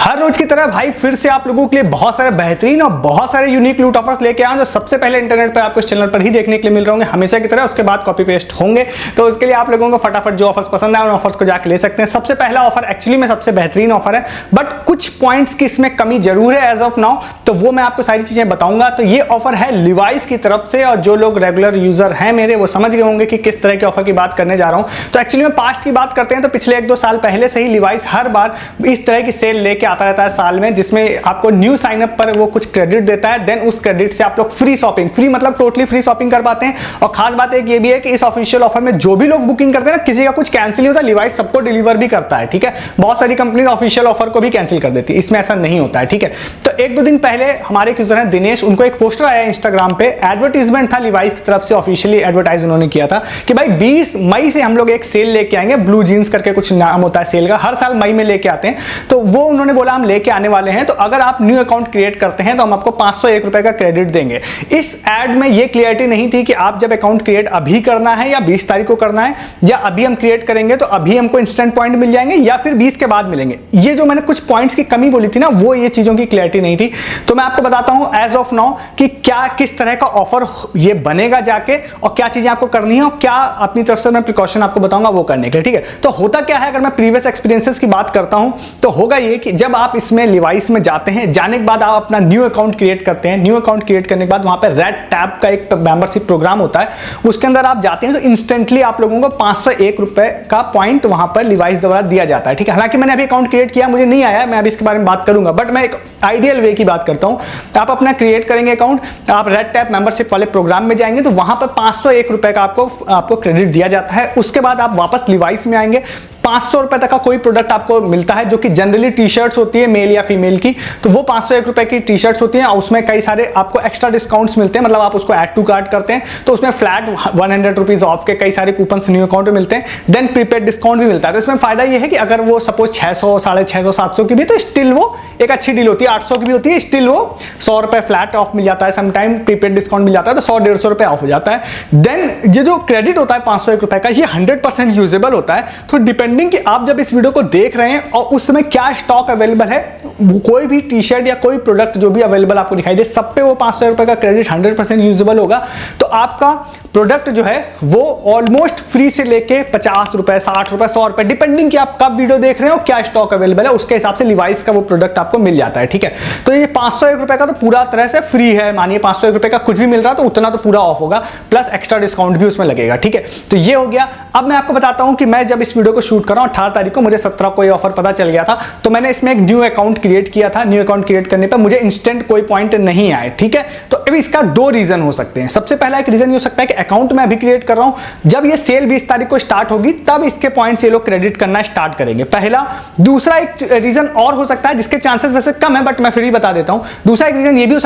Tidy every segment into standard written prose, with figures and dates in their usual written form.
हर रोज की तरह भाई फिर से आप लोगों के लिए बहुत सारे बेहतरीन और बहुत सारे यूनिक लूट ऑफर्स लेके आए जो सबसे पहले इंटरनेट पर आपको इस चैनल पर ही देखने के लिए मिल रहे होंगे हमेशा की तरह, उसके बाद कॉपी पेस्ट होंगे। तो उसके लिए आप लोगों को फटाफट जो ऑफर्स पसंद है उन ऑफर्स को जाके ले सकते हैं। सबसे पहला ऑफर एक्चुअली में सबसे बेहतरीन ऑफर है, बट कुछ पॉइंट्स की इसमें कमी जरूर है एज ऑफ नाउ, तो वो मैं आपको सारी चीजें बताऊंगा। तो ये ऑफर है लिवाइस की तरफ से, और जो लोग रेगुलर यूजर हैं मेरे वो समझ गए होंगे कि किस तरह के ऑफर की बात करने जा रहा हूं। तो एक्चुअली में पास्ट की बात करते हैं तो पिछले 1-2 साल पहले से ही लिवाइस हर बार इस तरह की सेल लेके आता रहता है साल में, जिसमें आपको न्यू साइन अप पर वो कुछ क्रेडिट देता है, देन उस क्रेडिट से आप लोग फ्री शॉपिंग, फ्री मतलब टोटली फ्री शॉपिंग कर पाते हैं। और खास बात एक ये भी है कि इस ऑफिशियल ऑफर में जो भी लोग बुकिंग करते हैं ना, किसी का कुछ कैंसिल नहीं होता, लिवाइस सबको डिलीवर भी करता है। ठीक है, बहुत सारी कंपनी ऑफिशियल ऑफर को भी कैंसिल कर देती है, इसमें ऐसा नहीं होता है। ठीक है, तो 1-2 दिन पहले हमारे यूजर हैं दिनेश, उनको एक पोस्टर आया इंस्टाग्राम पे, एडवर्टीजमेंट था लिवाइस की तरफ से, ऑफिशियली एडवर्टाइज उन्होंने किया था कि भाई 20 मई से हम लोग एक सेल लेके आएंगे, ब्लू जीन्स करके कुछ नाम होता है सेल का, हर साल मई में लेके आते हैं। तो वो उन्होंने बोला हम लेके आने वाले हैं, तो अगर आप न्यू अकाउंट क्रिएट करते हैं तो हम आपको 501 रुपए का क्रेडिट देंगे। इस एड में ये क्लियरिटी नहीं थी कि आप जब अकाउंट क्रिएट अभी करना है या 20 तारीख को करना है, या अभी हम क्रिएट करेंगे तो अभी हमको इंस्टेंट पॉइंट मिल जाएंगे या फिर 20 के बाद मिलेंगे। ये जो मैंने कुछ पॉइंट्स की कमी बोली थी ना, वो ये चीजों की क्लियरिटी नहीं थी। तो मैं आपको बताता हूं एज ऑफ नाउ कि क्या किस तरह का ऑफर ये बनेगा जाके, और क्या चीजें आपको करनी है, और क्या अपनी तरफ से मैं प्रिकॉशन आपको बताऊंगा वो करने के लिए। ठीक है, तो होता क्या है, अगर मैं प्रीवियस एक्सपीरियंसेस की बात करता हूं तो होगा ये कि जब आप इसमें लिवाइस में जाते हैं, जाने के बाद आप अपना न्यू अकाउंट क्रिएट करते हैं, न्यू अकाउंट क्रिएट करने के बाद वहां पे रेड टैब का एक मेंबरशिप प्रोग्राम होता है, उसके अंदर आप जाते हैं तो इंस्टेंटली आप लोगों को 501 रुपए का पॉइंट वहां पर लिवाइस द्वारा दिया जाता है। ठीक है, हालांकि मैंने अभी अकाउंट क्रिएट किया, मुझे नहीं आया, मैं अभी इसके बारे में बात करूंगा, बट मैं एक आइडियल वे की बात करता हूं। आप अपना क्रिएट करेंगे अकाउंट, आप रेड टैब मेंबरशिप वाले प्रोग्राम में जाएंगे तो वहां पर 501 रुपए का आपको क्रेडिट दिया जाता है। उसके बाद आप वापस लिवाइस में आएंगे, 500 रुपए तक का कोई प्रोडक्ट आपको मिलता है, जो कि जनरली टी शर्ट्स होती है मेल या फीमेल की, तो वो 501 रुपए की टी शर्ट्स होती हैं, और उसमें कई सारे आपको एक्स्ट्रा डिस्काउंट्स मिलते हैं, मतलब आप उसको ऐड टू कार्ट करते हैं तो उसमें फ्लैट 100 रुपीज ऑफ के कई सारे कूपन्स न्यू अकाउंट में मिलते हैं, देन प्रीपेड डिस्काउंट भी मिलता है। तो इसमें फायदा ये है कि अगर वो सपोज 600, 650, 700 की भी, तो स्टिल वो एक अच्छी डील होती है। 800 की भी होती है, स्टिल वो 100 रुपए फ्लैट ऑफ मिल जाता है, समटाइम प्रीपेड डिस्काउंट मिल जाता है तो 100-150 रुपए ऑफ हो जाता है। देन ये जो क्रेडिट होता है 501 रुपए का, ये 100% यूजेबल होता है। तो डिपेंडिंग कि आप जब इस वीडियो को देख रहे हैं और उस समय क्या स्टॉक अवेलेबल है, कोई भी टी शर्ट या कोई प्रोडक्ट जो भी अवेलेबल आपको दिखाई दे, सब पे वो 500 रुपए का क्रेडिट 100% यूजेबल होगा। तो आपका प्रोडक्ट जो है वो ऑलमोस्ट फ्री से लेके 50 रुपए, 60 रुपए, 100 रुपए, डिपेंडिंग कि आप कब वीडियो देख रहे हो, क्या स्टॉक अवेलेबल है, उसके हिसाब से लिवाइस का वो प्रोडक्ट आपको मिल जाता है। ठीक है, तो ये 501 रुपए का तो पूरा तरह से फ्री है, मानिए 501 रुपए का कुछ भी मिल रहा तो उतना तो पूरा ऑफ होगा, प्लस एक्स्ट्रा डिस्काउंट भी उसमें लगेगा। ठीक है, तो ये हो गया। अब मैं आपको बताता हूं कि मैं जब इस वीडियो को शूट कर रहा हूं 18 तारीख को, मुझे 17 को ये ऑफर पता चल गया था, तो मैंने इसमें एक न्यू अकाउंट क्रिएट किया था। न्यू अकाउंट क्रिएट करने पर मुझे इंस्टेंट कोई पॉइंट नहीं आए। ठीक है, तो अब इसका 2 रीजन हो सकते हैं। सबसे पहला एक रीजन हो सकता है कि अकाउंट में अभी क्रिएट कर रहा हूं, जब ये सेल 20 तारीख को स्टार्ट होगी तब इसके पॉइंट्स ये लोग क्रेडिट करना स्टार्ट करेंगे, पहला। दूसरा एक रीजन और हो सकता है, जिसके चांसेस वैसे कम है बट मैं फिर भी बता देता हूं। दूसरा एक रीजन ये भी हो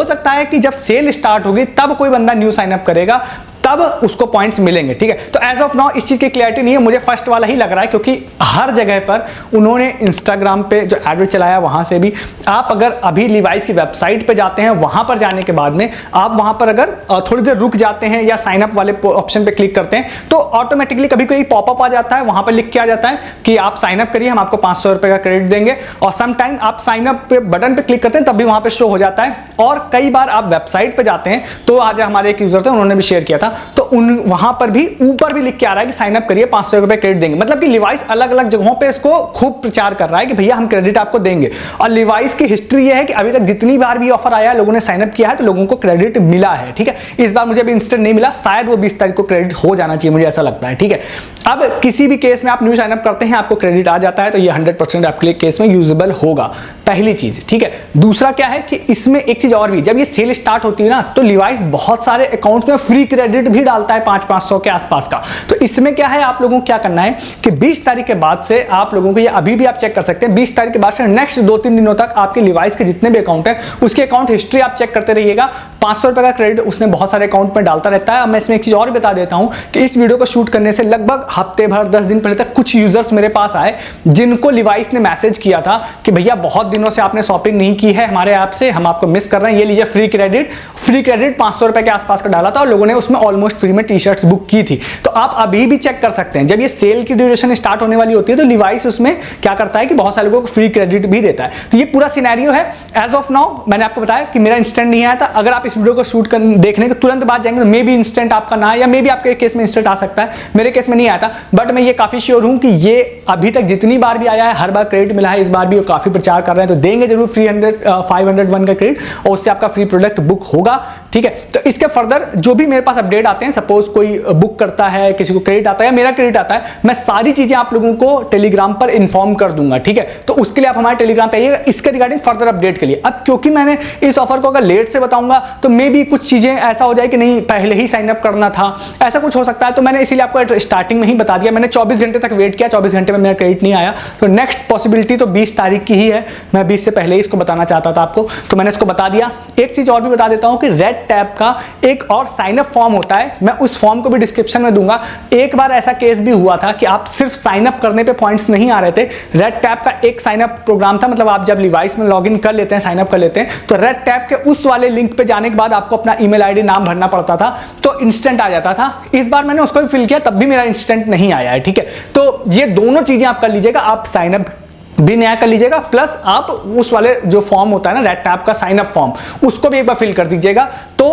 सकता है कि जब सेल स्टार्ट होगी तब कोई बंदा न्यू साइन अप करेगा, तब उसको पॉइंट्स मिलेंगे। ठीक है, तो एज ऑफ नाउ इस चीज की क्लैरिटी नहीं है, मुझे फर्स्ट वाला ही लग रहा है, क्योंकि हर जगह पर उन्होंने इंस्टाग्राम पे जो एड चलाया वहां से भी, आप अगर अभी लिवाइस की वेबसाइट पे जाते हैं, वहां पर जाने के बाद में आप वहां पर अगर थोड़ी देर रुक जाते हैं या साइन अप वाले ऑप्शन पे क्लिक करते हैं तो ऑटोमेटिकली कभी कोई पॉपअप आ जाता है, वहां पर लिख के आ जाता है कि आप साइन अप करिए, हम आपको 500 रुपए का क्रेडिट देंगे। और सम टाइम आप साइन अप पे बटन पे क्लिक करते हैं तब भी वहां पे शो हो जाता है। और कई बार आप वेबसाइट पे जाते हैं, तो आज हमारे एक यूजर थे, उन्होंने भी शेयर किया था, तो वहां पर भी ऊपर भी लिख के आ रहा है कि साइन अप करिए, 500 रुपए क्रेडिट देंगे। मतलब कि लिवाइस अलग अलग जगहों पे इसको खूब प्रचार कर रहा है कि भैया हम क्रेडिट आपको देंगे। और लिवाइस की हिस्ट्री ये है कि अभी तक जितनी बार भी ऑफर आया, लोगों ने साइन अप किया है तो लोगों को क्रेडिट मिला है। ठीक है, इस बार मुझे अभी इंस्टेंट नहीं मिला, शायद वो 20 तारीख को क्रेडिट हो जाना चाहिए, मुझे ऐसा लगता है। ठीक है, अब किसी भी केस में आप न्यू साइन अप करते हैं, आपको क्रेडिट आ जाता है, तो ये 100% आपके केस में यूजेबल होगा, पहली चीज। ठीक है, दूसरा क्या है कि इसमें एक चीज और भी, जब ये सेल स्टार्ट होती है ना, तो लिवाइस बहुत सारे अकाउंट में फ्री क्रेडिट भी डालता है 500-500 के आसपास का। तो इसमें क्या है, आप लोगों को क्या करना है कि 20 तारीख के बाद से आप लोगों को, ये अभी भी आप चेक कर सकते हैं, 20 तारीख के बाद से नेक्स्ट 2-3 दिनों तक आपके लिवाइस के जितने भी अकाउंट है उसके अकाउंट हिस्ट्री आप चेक करते रहिएगा। 500 रुपए का क्रेडिट उसने बहुत सारे अकाउंट में डालता रहता है। अब मैं इसमें एक चीज और बता देता हूं कि इस वीडियो को शूट करने से लगभग हफ्ते भर 10 दिन पहले तक कुछ यूजर्स मेरे पास आए, जिनको लिवाइस ने मैसेज किया था कि भैया बहुत दिनों से आपने शॉपिंग नहीं की है हमारे ऐप से, हम आपको मिस कर रहे हैं। ये लीजिए फ्री क्रेडिट 500 रुपए के आसपास का डाला था और लोगों ने उसमें ऑलमोस्ट फ्री में टी शर्ट्स बुक की थी। तो आप अभी भी चेक कर सकते हैं, जब ये सेल की ड्यूरेशन स्टार्ट होने वाली होती है तो लिवाइस उसमें क्या करता है कि बहुत सारे लोगों को फ्री क्रेडिट भी देता है। तो ये पूरा सिनेरियो है। एज ऑफ नाउ मैंने आपको बताया कि मेरा इंस्टेंट नहीं आया था। अगर आप इस वीडियो को शूट देखने के तुरंत बाद जाएंगे तो मे बी इंस्टेंट आपका ना, या मे बी आपके केस में इंस्टेंट आ सकता है, मेरे केस में नहीं आया था। बट मैं ये काफी श्योर हूं कि ये अभी तक जितनी बार भी आया है हर बार क्रेडिट मिला है, इस बार भी वो काफी प्रचार कर रहे हैं तो देंगे जरूर 501 का क्रेडिट और उससे आपका फ्री प्रोडक्ट बुक होगा। ठीक है, तो इसके फर्दर जो भी मेरे पास अपडेट आते हैं, सपोज कोई बुक करता है, किसी को क्रेडिट आता है या मेरा क्रेडिट आता है, मैं सारी चीजें आप लोगों को टेलीग्राम पर इन्फॉर्म कर दूंगा। ठीक है, तो उसके लिए आप हमारे टेलीग्राम पे आइएगा इसके रिगार्डिंग फर्दर अपडेट के लिए। अब क्योंकि मैंने इस ऑफर को अगर लेट से बताऊंगा तो मे बी कुछ चीजें ऐसा हो जाए कि नहीं पहले ही साइन अप करना था, ऐसा कुछ हो सकता है। तो मैंने इसीलिए आपको स्टार्टिंग में ही बता दिया। मैंने 24 घंटे तक वेट किया, 24 घंटे में मेरा क्रेडिट नहीं आया, तो नेक्स्ट पॉसिबिलिटी तो 20 तारीख की ही है। मैं 20 से पहले ही इसको बताना चाहता था आपको, तो मैंने इसको बता दिया। एक चीज और भी बता देता हूं कि रेड टैब का एक और साइन अप फॉर्म होता है, मैं उस फॉर्म को भी डिस्क्रिप्शन में दूंगा। एक बार ऐसा केस भी हुआ था कि आप सिर्फ साइन अप करने पे पॉइंट्स नहीं आ रहे थे। रेड टैब का एक साइन अप प्रोग्राम था, मतलब आप जब लिवाइस में लॉगिन कर लेते हैं, साइन अप कर लेते हैं, तो रेड टैब के उस वाले लिंक पे जाने के बाद आपको अपना ईमेल आईडी नाम भरना पड़ता था, तो इंस्टेंट आ जाता था। इस बार मैंने उसको भी फिल किया, तब भी मेरा इंस्टेंट नहीं आया है। ठीक है, तो ये दोनों चीजें आप कर लीजिएगा, आप साइन अप भी नया कर लीजिएगा, प्लस आप उस वाले जो फॉर्म होता है ना रेड टैब का साइन अप फॉर्म, उसको भी एक बार फिल कर दीजिएगा। तो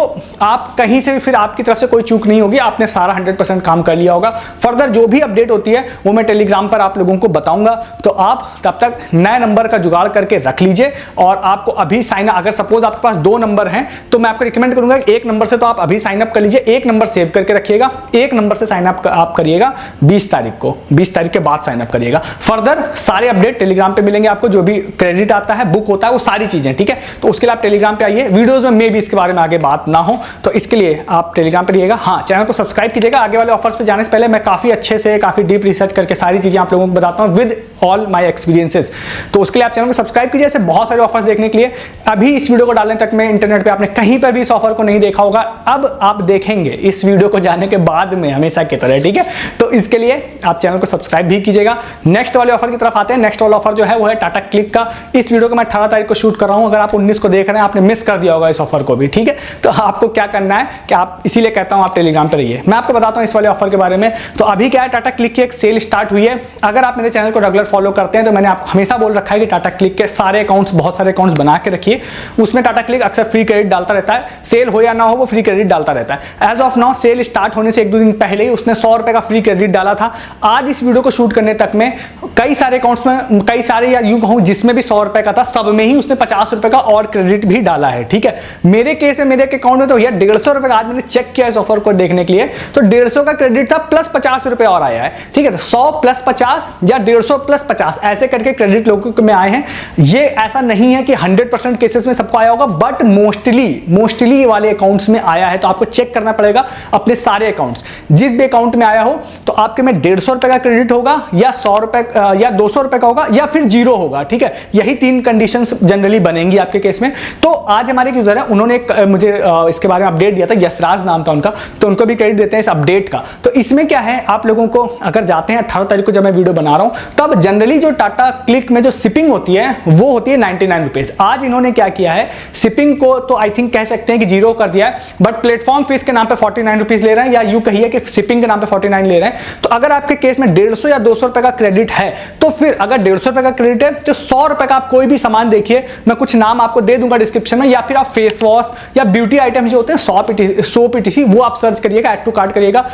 आप कहीं से भी फिर आपकी तरफ से कोई चूक नहीं होगी, आपने सारा 100% काम कर लिया होगा। फर्दर जो भी अपडेट होती है वो मैं टेलीग्राम पर आप लोगों को बताऊंगा, तो आप तब तक नए नंबर का जुगाड़ करके रख लीजिए। और आपको अभी साइन, अगर सपोज आपके पास 2 नंबर हैं तो मैं आपको रिकमेंड करूंगा एक नंबर से तो आप अभी साइन अप कर लीजिए, एक नंबर सेव करके रखिएगा, एक नंबर से साइन अप आप करिएगा 20 तारीख को, 20 तारीख के बाद साइन अप करिएगा। फर्दर सारे अपडेट टेलीग्राम पे मिलेंगे आपको, जो भी क्रेडिट आता है, बुक होता है, वो सारी चीजें। ठीक है, तो उसके लिए आप टेलीग्राम पे आइए। वीडियोस में मे भी इसके बारे में आगे बात ना हो, तो इसके लिए आप टेलीग्राम पे रहिएगा। हाँ, चैनल को सब्सक्राइब कीजिएगा। आगे वाले ऑफर्स पे जाने से पहले मैं काफी अच्छे से, काफी डीप रिसर्च करके सारी चीजें आप लोगों को बताता हूं विद ऑल माय एक्सपीरियंसेस। तो उसके लिए आप चैनल को सब्सक्राइब कीजिए, ऐसे बहुत सारे ऑफर्स देखने के लिए। अभी इस वीडियो को डालने तक में इंटरनेट पे आपने कहीं पर भी इस ऑफर को नहीं देखा होगा, अब आप देखेंगे इस वीडियो को जाने के बाद में, हमेशा की तरह। ठीक है, तो इसके लिए आप चैनल को सब्सक्राइब भी कीजिएगा। नेक्स्ट वाले ऑफर की तरफ आते हैं। नेक्स्ट वाला ऑफर जो है वो है टाटा क्लिक का। इस वीडियो को मैं 18 तारीख को शूट कर रहा हूं, अगर आप 19 को देख रहे हैं आपने मिस कर दिया होगा इस ऑफर को भी। ठीक है, तो आपको क्या करना है कि आप, इसीलिए कहता हूं आप टेलीग्राम पर रहिए। मैं आपको बताता हूं इस वाले ऑफर के बारे में। तो अभी क्या है, टाटा क्लिक की एक सेल स्टार्ट हुई है। अगर आप मेरे चैनल को रेगुलर फॉलो करते हैं तो मैंने आपको हमेशा बोल रखा है कि टाटा क्लिक के सारे अकाउंट्स, बहुत सारे अकाउंट्स बना के रखिए, उसमें टाटा क्लिक अक्सर फ्री क्रेडिट डालता रहता है। सेल हो या ना हो वो फ्री क्रेडिट डालता रहता है। As of now sale start होने से 1-2 दिन पहले ही उसने 100 रुपए का फ्री क्रेडिट डाला था। आज इस वीडियो को शूट करने तक में कई सारे अकाउंट्स में, कई सारे या यूं कहूं जिसमें भी 100 रुपए का था, सब में ही उसने 50 रुपए का और क्रेडिट भी डाला है। ठीक है, मेरे केस में, मेरे अकाउंट में तो भैया 150 रुपए का, आज मैंने चेक किया इस ऑफर को देखने के लिए, तो 150 का क्रेडिट था प्लस 50 रुपए और आया है। ठीक है, तो 100 प्लस 50 या 150 प्लस 50 ऐसे करके क्रेडिट लोगों में आए हैं। ये ऐसा नहीं है कि 100% केसेस में सबको आया होगा, बट मोस्टली वाले अकाउंट्स में आया है। तो आपको चेक करना पड़ेगा अपने सारे अकाउंट्स, जिस भी अकाउंट में आया हो तो आपके में 150 रुपए का क्रेडिट होगा, या 100 रुपए या 200 रुपए का होगा, या फिर 0 होगा। ठीक है, यही 3 कंडीशंस जनरली बनेंगी आपके केस में। तो आज हमारे यूजर है, उन्होंने मुझे इसके बारे में अपडेट दिया था, यशराज नाम था उनका, तो उनको भी क्रेडिट देते हैं इस अपडेट का। तो इसमें क्या है, आप लोगों को अगर जाते हैं 18 तारीख को जब मैं वीडियो बना रहा हूं, तब जनरली जो टाटा क्लिक में जो शिपिंग होती है वो होती है 99 रुपीज। आज इन्होंने क्या किया है, शिपिंग को तो आई थिंक कह सकते हैं कि 0 कर दिया है, बट प्लेटफॉर्म फीस के नाम पे 49 रुपीज ले रहे हैं, या यूं कहिए कि शिपिंग के नाम पे 49 ले रहे हैं। तो अगर आपके केस में 150 या 200 रुपए का क्रेडिट है, तो फिर अगर 150 रुपए का क्रेडिट है तो 100 रुपए का आप कोई भी सामान देखिए, मैं कुछ नाम आपको दे दूंगा डिस्क्रिप्शन में, या फिर आप फेस वॉश या ब्यूटी आइटम जो होते हैं सोप इटीसी, वो आप सर्च करिएगा, ऐड टू कार्ट करिएगा,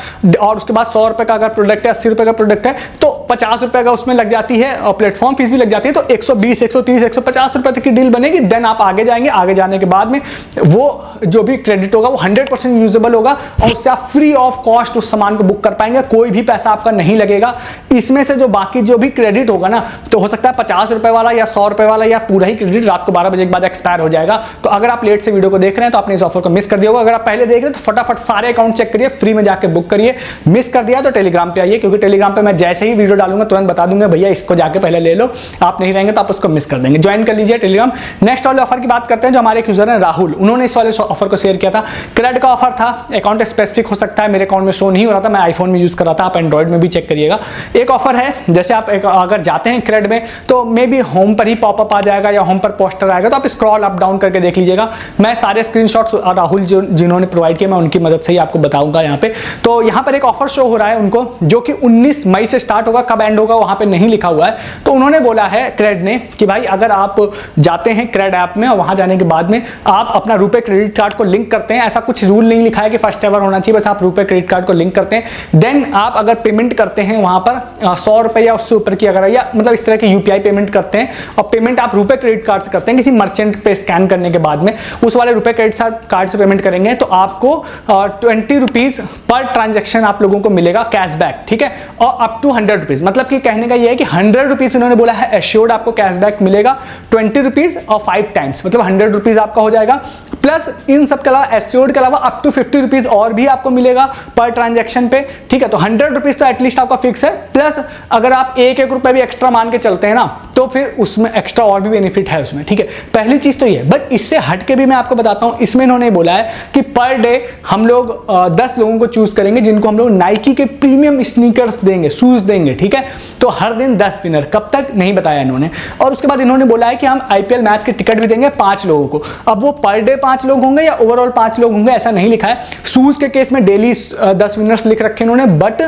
और उसके बाद 100 रुपए का अगर प्रोडक्ट है, 80 रुपए का प्रोडक्ट है, तो 50 रुपए का उसमें लग जाती है और प्लेटफॉर्म फीस भी लग जाती है, तो 120, 130, 150 रुपए तक की डील बनेगी। देन आप आगे जाएंगे, आगे जाने के बाद में वो जो भी क्रेडिट होगा वो 100% यूजेबल होगा, और उससे आप फ्री ऑफ कॉस्ट उस सामान को बुक कर पाएंगे, कोई भी पैसा आपका नहीं लगेगा। इसमें से जो बाकी जो भी क्रेडिट होगा ना, तो हो सकता है 50 रुपए वाला या 100 रुपए वाला, या पूरा ही क्रेडिट रात को 12 बजे के बाद एक्सपायर हो जाएगा। तो अगर आप लेट से वीडियो को देख रहे हैं तो आपने इस ऑफर को मिस कर दिया होगा। अगर आप पहले देख रहे हैं तो फटाफट सारे अकाउंट चेक करिए, फ्री में जाकर बुक करिए। मिस कर दिया तो टेलीग्राम पे आइए, क्योंकि टेलीग्राम पे मैं जैसे ही वीडियो वीडियो डालूंगा तुरंत बता दूंगा भैया इसको जाके पहले ले लो, आप नहीं रहेंगे तो आप उसको मिस कर देंगे। ज्वाइन कर लीजिए टेलीग्राम। नेक्स्ट वाले ऑफर की बात करते हैं, जो हमारे एक यूजर है राहुल, उन्होंने इस वाले ऑफर को शेयर किया था। क्रेडिट का ऑफर था, अकाउंट स्पेसिफिक हो सकता है, मेरे अकाउंट में शो नहीं हो रहा था, मैं आईफोन में यूज कर रहा था, आप एंड्रॉइड में भी चेक करिएगा। एक ऑफर है, जैसे आप अगर जाते हैं क्रेड में तो मे बी होम पर ही पॉपअप आ जाएगा या होम पर पोस्टर आएगा, तो आप स्क्रॉल अप डाउन करके देख लीजिएगा। मैं सारे स्क्रीनशॉट्स राहुल जिन्होंने प्रोवाइड किए मैं उनकी मदद से ही आपको बताऊंगा यहाँ पे। तो यहाँ पर एक ऑफर शो हो रहा है उनको, जो कि 19 मई से स्टार्ट होगा, कब एंड होगा वहां पे नहीं लिखा हुआ है। तो उन्होंने बोला है क्रेड ने कि भाई अगर आप जाते हैं क्रेड ऐप में और वहां जाने के बाद में आप अपना रुपए क्रेडिट कार्ड को लिंक करते हैं, ऐसा कुछ रूल नहीं लिखा है कि फर्स्ट एवर होना चाहिए, बस आप रुपए क्रेडिट कार्ड को लिंक करते हैं, देन आप अगर पेमेंट करते हैं वहां पर 100 रुपए या उससे ऊपर की अगर, या मतलब इस तरह की यूपीआई पेमेंट करते हैं और पेमेंट आप रुपए क्रेडिट कार्ड से करते हैं, किसी मर्चेंट पे स्कैन करने के बाद में उस वाले रुपए क्रेडिट कार्ड से पेमेंट करेंगे तो आपको 20 रुपीज पर ट्रांजेक्शन आप लोगों को मिलेगा कैशबैक, ठीक है, और अप टू 100 रुपीज। मतलब कि कहने का यह है कि 100 रुपीज उन्होंने बोला है एश्योर्ड आपको कैशबैक मिलेगा, 20 रुपीज और 5 टाइम्स, मतलब 100 रुपीज आपका हो जाएगा। प्लस इन सब के अलावा एश्योर्ड के अलावा अप टू 50 रुपीज और भी आपको मिलेगा पर ट्रांजेक्शन पे, ठीक है। तो 100 रुपीज तो एटलीस्ट आपका फिक्स है, प्लस अगर आप एक रुपए भी एक्स्ट्रा मान के चलते हैं ना तो फिर उसमें एक्स्ट्रा और भी बेनिफिट है उसमें, ठीक है। पहली चीज तो ये, बट इससे हटके भी मैं आपको बताता हूं, इसमें इन्होंने बोला है कि पर डे हम लोग 10 लोगों को चूज करेंगे जिनको हम लोग नाइकी के प्रीमियम स्नीकर्स देंगे, शूज देंगे, ठीक है। तो हर दिन 10 विनर, कब तक नहीं बताया इन्होंने। और उसके बाद इन्होंने बोला है कि हम आईपीएल मैच के टिकट भी देंगे 5 लोगों को। अब वो पर डे 5 लोग होंगे या ओवरऑल 5 लोग होंगे ऐसा नहीं लिखा है। शूज के केस में डेली 10 विनर्स लिख रखे इन्होंने, बट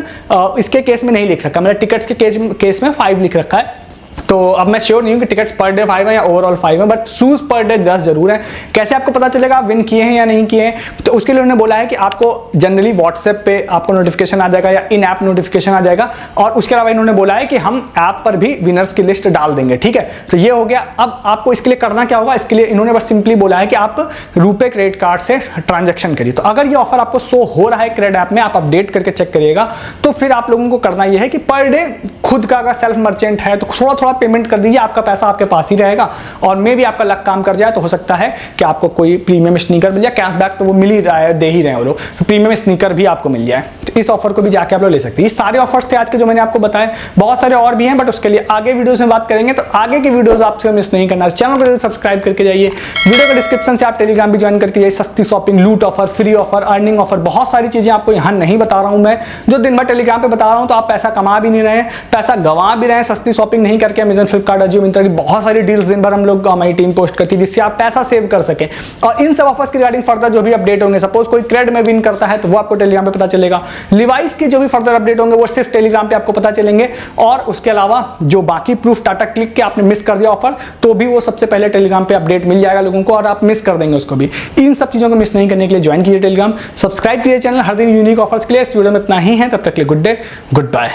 इसके केस में नहीं लिख रखा, मतलब टिकट्स के केस में 5 लिख रखा है। तो अब मैं श्योर नहीं हूं कि टिकट्स पर डे 5 है या ओवरऑल 5 है, बट शूज पर डे 10 जरूर है। कैसे आपको पता चलेगा आप विन किए हैं या नहीं किए हैं, तो उसके लिए उन्होंने बोला है कि आपको जनरली व्हाट्सएप पे आपको नोटिफिकेशन आ जाएगा या इन ऐप नोटिफिकेशन आ जाएगा, और उसके अलावा इन्होंने बोला है कि हम ऐप पर भी विनर्स की लिस्ट डाल देंगे, ठीक है। तो ये हो गया। अब आपको इसके लिए करना क्या होगा, इसके लिए इन्होंने बस सिंपली बोला है कि आप रुपए क्रेडिट कार्ड से ट्रांजेक्शन करिए। तो अगर ये ऑफर आपको शो हो रहा है क्रेड ऐप में, आप अपडेट करके चेक करिएगा, तो फिर आप लोगों को करना यह है कि पर डे खुद का अगर सेल्फ मर्चेंट है तो थोड़ा थोड़ा पेमेंट कर दीजिए, आपका पैसा आपके पास ही रहेगा। और मे भी आपका लक काम कर जाए तो हो सकता है कि आपको कोई प्रीमियम स्नीकर मिल जाए, कैशबैक तो वो मिल ही रहा है, दे ही रहे हैं वो लोग, तो प्रीमियम स्नीकर भी आपको मिल जाए। तो इस ऑफर को भी जाके आप लोग ले सकते हैं। ये सारे ऑफर्स थे आज के जो मैंने आपको बताए, बहुत सारे और भी हैं बट उसके लिए आगे वीडियोस में बात करेंगे। तो आगे की वीडियोस आपसे मिस नहीं करना, चैनल को सब्सक्राइब करके जाइए, वीडियो के डिस्क्रिप्शन से आप टेलीग्राम भी ज्वाइन करके जाइए। सस्ती शॉपिंग, लूट offer, free offer, earning offer, बहुत सारी चीजें आपको यहाँ नहीं बता रहा हूँ मैं, जो दिन भर टेलीग्राम पे बता रहा हूँ। तो आप पैसा कमा भी नहीं रहे हैं, पैसा गंवा भी रहे हैं सस्ती शॉपिंग नहीं करके। अमेजन, फ्लिपकार्ट, अजियो, मिंत्रा की बहुत सारी डील्स दिन भर हम लोग, हमारी टीम पोस्ट करती है जिससे आप पैसा सेव कर सके। और इन सब ऑफर्स की रिगार्डिंग फर्दर जो भी अपडेट होंगे, सपोज कोई क्रेड में विन करता है तो वो आपको टेलीग्राम पे पता चलेगा। लिवाइस के जो भी फर्दर अपडेट होंगे वो सिर्फ टेलीग्राम पे आपको पता चलेंगे। और उसके अलावा जो बाकी प्रूफ टाटा क्लिक के आपने मिस कर दिया ऑफर, तो भी वो सबसे पहले टेलीग्राम पे अपडेट मिल जाएगा लोगों को और आप मिस कर देंगे उसको भी। इन सब चीजों को मिस नहीं करने के लिए ज्वाइन कीजिए टेलीग्राम, सब्सक्राइब कीजिए चैनल, हर दिन यूनिक ऑफर्स के लिए। इस वीडियो में इतना ही है, तब तक के लिए गुड डे, गुड बाय।